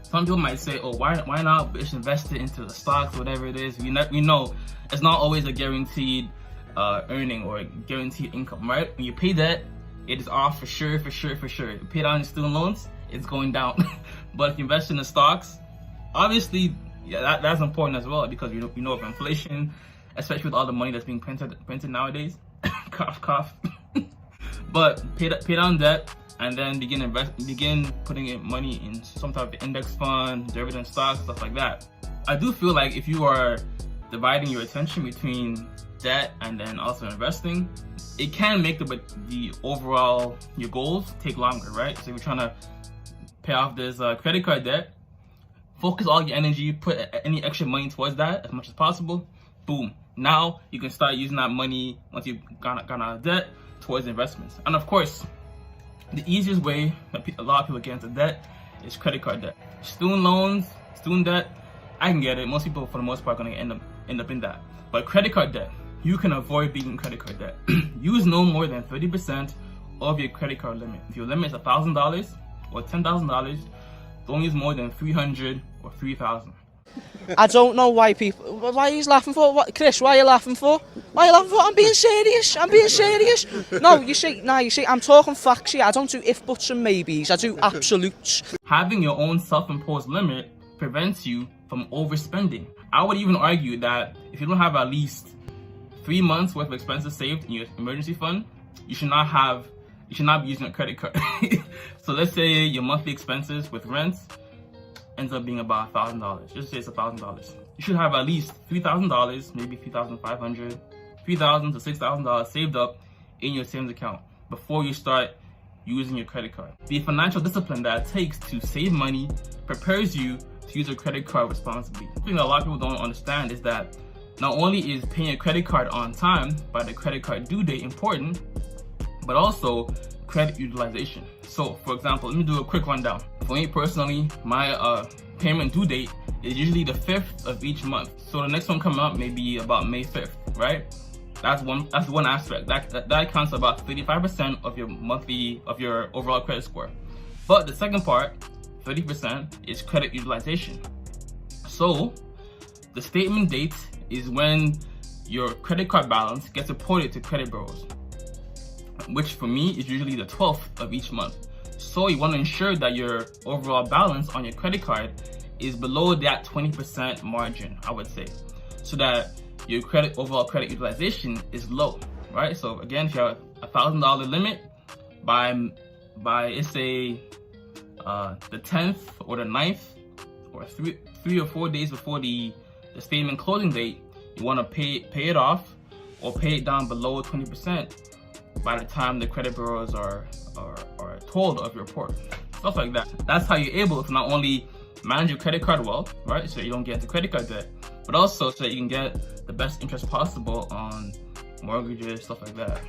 Some people might say, oh, why not just invest it into the stocks, whatever it is. We know it's not always a guaranteed earning or a guaranteed income, right? When you pay debt, it is off for sure. You pay down your student loans, it's going down. But if you invest in the stocks, obviously, yeah, that's important as well, because you know of inflation, especially with all the money that's being printed nowadays. cough. But pay down debt, and then begin putting in money in some type of index fund, derivative stocks, stuff like that. I do feel like if you are dividing your attention between debt and then also investing, it can make the overall your goals take longer, right? So if you're trying to pay off this credit card debt, focus all your energy, put any extra money towards that as much as possible. Boom. Now you can start using that money once you've gone out of debt towards investments. And of course, the easiest way that a lot of people get into debt is credit card debt. Student loans, student debt, I can get it. Most people, for the most part, are going to end up in that. But credit card debt, you can avoid being in credit card debt. Use no more than 30% of your credit card limit. If your limit is $1,000 or $10,000, don't use more than $300 or $3,000. I don't know why people. Why he's laughing for? What, Chris? Why are you laughing for? Why are you laughing for? I'm being serious. No, you see, I'm talking facts here. I don't do if, buts, and maybes. I do absolutes. Having your own self-imposed limit prevents you from overspending. I would even argue that if you don't have at least 3 months worth of expenses saved in your emergency fund, you should not be using a credit card. So let's say your monthly expenses with rent ends up being about $1,000. Just say it's $1,000. You should have at least $3,000, maybe $3,500, $3,000 to $6,000 saved up in your savings account before you start using your credit card. The financial discipline that it takes to save money prepares you to use your credit card responsibly. The thing that a lot of people don't understand is that not only is paying a credit card on time by the credit card due date important, but also credit utilization. So for example, let me do a quick rundown. For me personally, my payment due date is usually the 5th of each month. So the next one coming up may be about May 5th, right? That's one aspect. That accounts for about 35% of your overall credit score. But the second part, 30%, is credit utilization. So the statement date is when your credit card balance gets reported to credit bureaus, which for me is usually the 12th of each month. So you want to ensure that your overall balance on your credit card is below that 20% margin, I would say, so that your overall credit utilization is low, right? So again, if you have a $1,000 limit by let's say the 10th or the 9th, or three or 4 days before the statement closing date, you want to pay it off or pay it down below 20% by the time the credit bureaus are told of your report. Stuff like that. That's how you're able to not only manage your credit card well, right, so you don't get into credit card debt, but also so that you can get the best interest possible on mortgages, stuff like that.